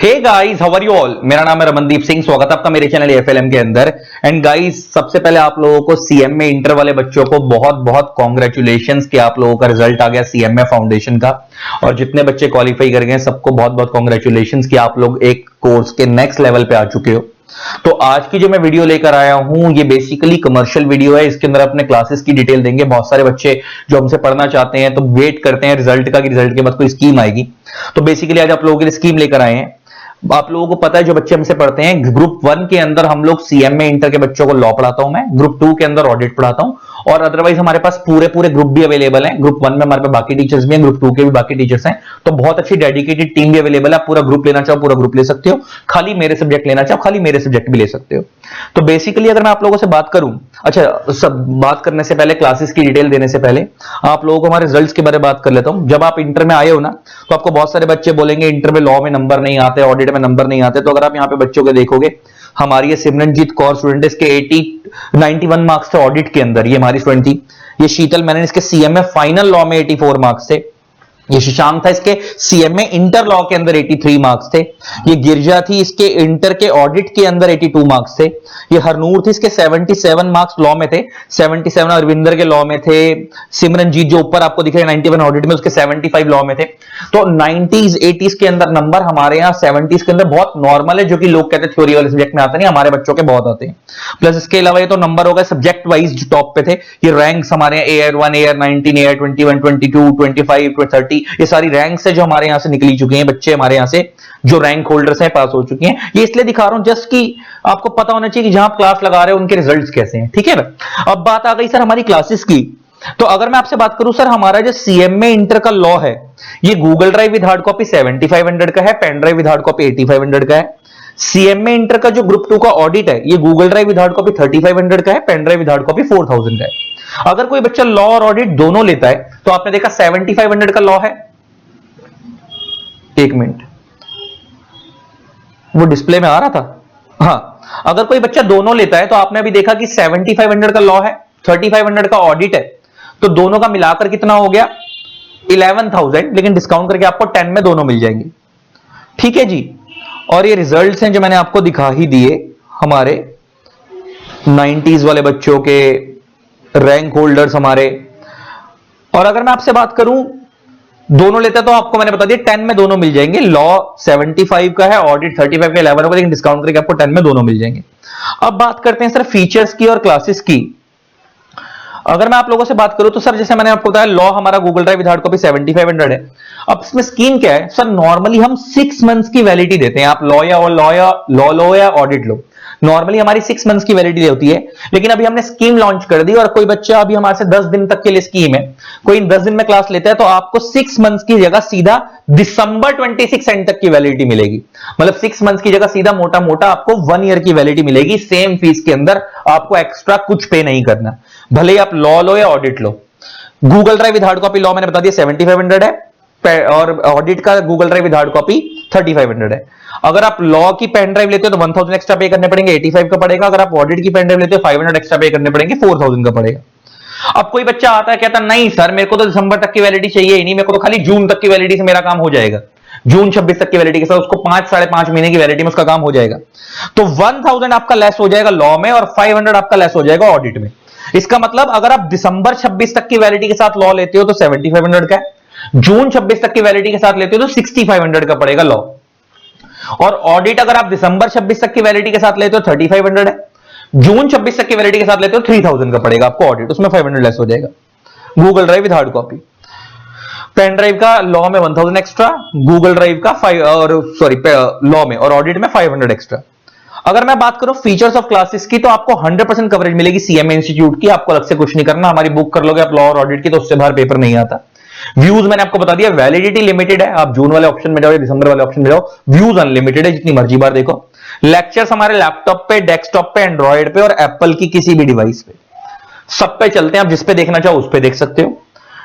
Hey guys, how are you all. मेरा नाम है रमनदीप सिंह। स्वागत है आपका मेरे चैनल एफएलएम के अंदर। एंड गाइस, सबसे पहले आप लोगों को सीएमए इंटर वाले बच्चों को बहुत बहुत कॉन्ग्रेचुलेशंस कि आप लोगों का रिजल्ट आ गया सीएमए फाउंडेशन का। और जितने बच्चे क्वालिफाई कर गए सबको बहुत बहुत कॉन्ग्रेचुलेशंस कि आप लोग एक कोर्स के नेक्स्ट लेवल पे आ चुके हो। तो आज की जो मैं वीडियो लेकर आया हूं ये बेसिकली कमर्शियल वीडियो है। इसके अंदर अपने क्लासेस की डिटेल देंगे। बहुत सारे बच्चे जो हमसे पढ़ना चाहते हैं तो वेट करते हैं रिजल्ट का कि रिजल्ट के बाद कोई स्कीम आएगी। तो बेसिकली आज आप लोगों के लिए स्कीम लेकर आए हैं। आप लोगों को पता है जो बच्चे हमसे पढ़ते हैं, ग्रुप 1 के अंदर हम लोग सीएमए इंटर के बच्चों को लॉ पढ़ाता हूं मैं, ग्रुप 2 के अंदर ऑडिट पढ़ाता हूं, और अदरवाइज हमारे पास पूरे पूरे ग्रुप भी अवेलेबल हैं। ग्रुप 1 में हमारे पास बाकी टीचर्स भी हैं, ग्रुप 2 के भी बाकी टीचर्स हैं। तो बहुत अच्छी डेडिकेटेड टीम भी अवेलेबल है। आप पूरा ग्रुप लेना चाहो पूरा ग्रुप ले सकते हो, खाली मेरे सब्जेक्ट लेना चाहो खाली मेरे सब्जेक्ट भी ले सकते हो। तो बेसिकली अगर मैं आप लोगों से बात करूं, अच्छा सब बात करने से पहले, क्लासेस की डिटेल देने से पहले आप लोगों को हमारे रिजल्ट्स के बारे में बात कर लेता हूं। जब आप इंटर में आए हो ना तो आपको बहुत सारे बच्चे बोलेंगे इंटर में लॉ में नंबर नहीं आते, ऑडिट में नंबर नहीं आते। तो अगर आप यहाँ पे बच्चों को देखोगे, हमारी ये सिमरनजीत कौर स्टूडेंट, इसके 91 मार्क्स थे ऑडिट के अंदर, ये हमारी स्टूडेंट थी। ये शीतल मैंने इसके सीएमए फाइनल लॉ में 84 मार्क्स थे। ये शशांक था, इसके सीएमए इंटर लॉ के अंदर 83 मार्क्स थे। ये गिरजा थी, इसके इंटर के ऑडिट के अंदर 82 मार्क्स थे। ये हरनूर थी, इसके 77 मार्क्स लॉ में थे, 77 अरविंदर के लॉ में थे। सिमरनजीत जो ऊपर आपको दिख रहे हैं 91 ऑडिट में, उसके 75 लॉ में थे। तो 90s 80s के अंदर नंबर हमारे यहाँ 70s के अंदर बहुत नॉर्मल है, जो कि लोग कहते हैं थ्योरी वाले सब्जेक्ट में आते नहीं, हमारे बच्चों के बहुत आते हैं। प्लस इसके अलावा ये तो नंबर हो गए सब्जेक्ट वाइज जो टॉप पे थे। ये रैंक्स हमारे AR1 AR19 AR21 22 25 30 ये सारी रैंक्स है जो हमारे यहां से निकली चुकी हैं। बच्चे हमारे यहां से जो रैंक होल्डर्स हैं पास हो चुके हैं। ये इसलिए दिखा रहा हूं जस्ट कि आपको पता होना चाहिए कि जहां आप क्लास लगा रहे हो उनके रिजल्ट्स कैसे हैं। ठीक है ना। अब बात आ गई सर हमारी क्लासेस की। तो अगर मैं आपसे बात करूं सर, हमारा जो सीएमए इंटर का लॉ है ये Google Drive with hard copy 7500 का है, pen drive with hard copy 8500 का है। सीएमए इंटर का जो ग्रुप 2 का ऑडिट है ये Google Drive with hard copy 3500 का है, pen drive with hard copy 4000 का है। अगर कोई बच्चा लॉ और ऑडिट दोनों लेता है तो आपने देखा 7500 का लॉ है। एक मिनट, वो डिस्प्ले में आ रहा था। हाँ, अगर कोई बच्चा दोनों लेता है तो आपने अभी देखा कि 7500 का लॉ है, 3500 का ऑडिट है। तो दोनों का मिलाकर कितना हो गया 11000, लेकिन डिस्काउंट करके आपको 10 में दोनों मिल जाएंगे। ठीक है जी। और ये रिजल्ट्स हैं जो मैंने आपको दिखा ही दिए हमारे 90s वाले बच्चों के, रैंक होल्डर्स हमारे। और अगर मैं आपसे बात करूं दोनों लेते तो आपको मैंने बता दिया 10 में दोनों मिल जाएंगे। लॉ 75 का है, ऑडिट 35 का 11 होगा, लेकिन डिस्काउंट करके आपको 10 में दोनों मिल जाएंगे। अब बात करते हैं सर फीचर्स की और क्लासेस की। अगर मैं आप लोगों से बात करूं तो सर जैसे मैंने आपको बताया लॉ हमारा Google Drive with hard copy 7500 है। अब इसमें स्कीम क्या है सर, नॉर्मली हम 6 मंथ्स की वैलिडिटी देते हैं। आप लॉ या ऑडिट लो, नॉर्मली हमारी 6 मंथ्स की वैलिडिटी होती है। लेकिन अभी हमने स्कीम लॉन्च कर दी और कोई बच्चा अभी हमारे से 10 दिन तक के लिए स्कीम है, कोई 10 दिन में क्लास लेता है तो आपको 6 मंथ्स की जगह सीधा दिसंबर 26 एंड तक की वैलिडिटी मिलेगी। मतलब 6 मंथ्स की जगह सीधा मोटा मोटा आपको 1 ईयर की वैलिडिटी मिलेगी। सेम फीस के अंदर आपको एक्स्ट्रा कुछ पे नहीं करना, भले ही आप लॉ लो या audit low. Google Drive with hard copy law मैंने बता दिया 7500 है, और ऑडिट का Google Drive with hard copy 3500 है। अगर आप लॉ की पेन ड्राइव लेते हो तो 1000 एक्स्ट्रा पे करने पड़ेंगे, 85 का पड़ेगा। अगर आप ऑडिट की पेन ड्राइव लेते हो 500 एक्स्ट्रा पे करने पड़ेंगे, 4000 का पड़ेगा। अब कोई बच्चा आता है कहता नहीं सर मेरे को तो दिसंबर तक की वैलिडिटी चाहिए ही नहीं, मेरे को तो खाली जून तक की वैलिडिटी से मेरा काम हो जाएगा, जून 26 तक की वैलिडिटी के साथ उसको 5-5.5 महीने की वैलिडिटी में उसका काम हो जाएगा। तो 1000 आपका लेस हो जाएगा लॉ में और 500 आपका लेस हो जाएगा ऑडिट में। इसका मतलब अगर आप दिसंबर 26 तक की वैलिडिटी के साथ लॉ लेते हो तो 7500 का है, जून 26 तक की वैलिडिटी के साथ लेते हो तो 6500 का पड़ेगा लॉ। और ऑडिट अगर आप दिसंबर 26 तक की वैलिडिटी के साथ लेते हो 3500 है, जून 26 तक की वैलिडिटी के साथ लेते हो 3000 का पड़ेगा आपको ऑडिट, उसमें 500 लेस हो जाएगा। Google Drive with hard copy, pen drive का लॉ में 1000 एक्स्ट्रा, गूगल ड्राइव का लॉ में और ऑडिट में 500 एक्स्ट्रा। अगर मैं बात करूं फीचर्स ऑफ क्लासेस की तो आपको 100% कवरेज मिलेगी सीएमए इंस्टीट्यूट की। आपको अलग से कुछ नहीं करना, हमारी बुक कर लोगे आप लॉ और ऑडिट की तो उससे बाहर पेपर नहीं आता। व्यूज मैंने आपको बता दिया, वैलिडिटी लिमिटेड है, आप जून वाले ऑप्शन में जाओ या दिसंबर वाले ऑप्शन में जाओ, व्यूज अनलिमिटेड है, जितनी मर्जी बार देखो। लेक्चर्स हमारे लैपटॉप पे, डेस्कटॉप पे, एंड्रॉइड पे और एप्पल की किसी भी डिवाइस पे, सब पे चलते हैं। आप जिस पे देखना चाहो उस पे देख सकते हो।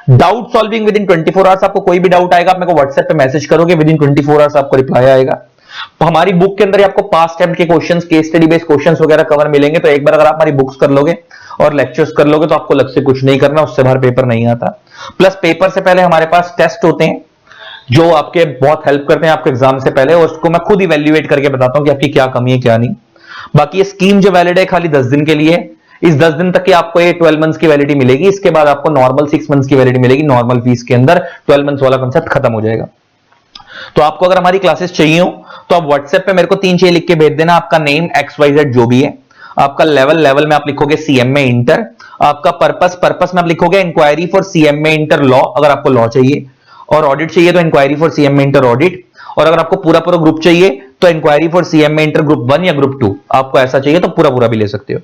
Doubt solving with in 24 hours, आपको कोई भी डाउट आएगा आप मेरे को व्हाट्सएप पे मैसेज करोगे, विद इन 24 आवर्स आपको रिप्लाई आएगा। हमारी बुक के अंदर आपको पास्ट अटेम्प्ट के questions, case study based questions वगैरह कवर मिलेंगे। तो एक बार अगर आप हमारी बुक्स कर लोगे और लेक्चर्स कर लोगे तो आपको अलग से कुछ नहीं करना, उससे बाहर पेपर नहीं आता। प्लस पेपर से पहले हमारे पास टेस्ट होते हैं, जो आपके बहुत हेल्प करते हैं आपके एग्जाम से पहले, और उसको मैं खुद इवेल्युएट करके बताता हूं कि आपकी क्या कमी है क्या नहीं। बाकी ये स्कीम जो वैलिड है खाली 10 दिन के लिए, इस 10 दिन तक की आपको ये 12 मंथ्स की वैलिडिटी मिलेगी। इसके बाद आपको नॉर्मल 6 मंथ्स की वैलिडिटी मिलेगी। नॉर्मल फीस के अंदर 12 मंथ्स वाला कंसेप्ट खत्म हो जाएगा। तो आपको अगर हमारी क्लासेस चाहिए हो तो आप व्हाट्सएप पे मेरे को 3 चीजें लिख के भेज देना। आपका नेम XYZ जो भी है, आपका लेवल में आप लिखोगे CMA इंटर, आपका पर्पस में आप लिखोगे inquiry for CMA inter law अगर आपको लॉ चाहिए, और ऑडिट चाहिए तो inquiry for CMA inter audit, और अगर आपको पूरा ग्रुप चाहिए तो inquiry for CMA inter group 1 या ग्रुप 2, आपको ऐसा चाहिए तो पूरा भी ले सकते हो।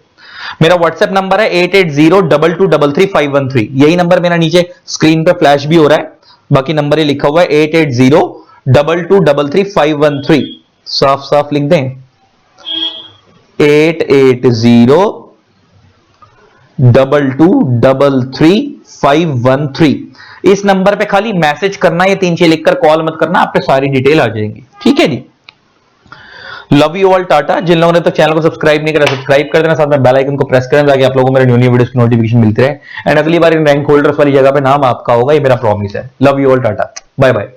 मेरा व्हाट्सएप नंबर है 8802233513। यही नंबर मेरा नीचे स्क्रीन पे फ्लैश भी हो रहा है, बाकी नंबर ये लिखा हुआ है 8802233513। साफ लिख दें 8802233513। इस नंबर पे खाली मैसेज करना, ये 3 चीजें लिखकर कॉल मत करना, आप पे सारी डिटेल आ जाएंगी। ठीक है जी, लव यू ऑल, टाटा। जिन लोगों ने तो चैनल को सब्सक्राइब नहीं करा सब्सक्राइब कर देना, साथ में बेल आइकन को प्रेस करें ताकि आप लोगों को मेरे न्यू वीडियोस की नोटिफिकेशन मिलते रहे। एंड अगली बार इन रैंक होल्डर्स वाली जगह पे नाम आपका होगा, ये मेरा प्रॉमिस है। Love you all, tata, bye bye.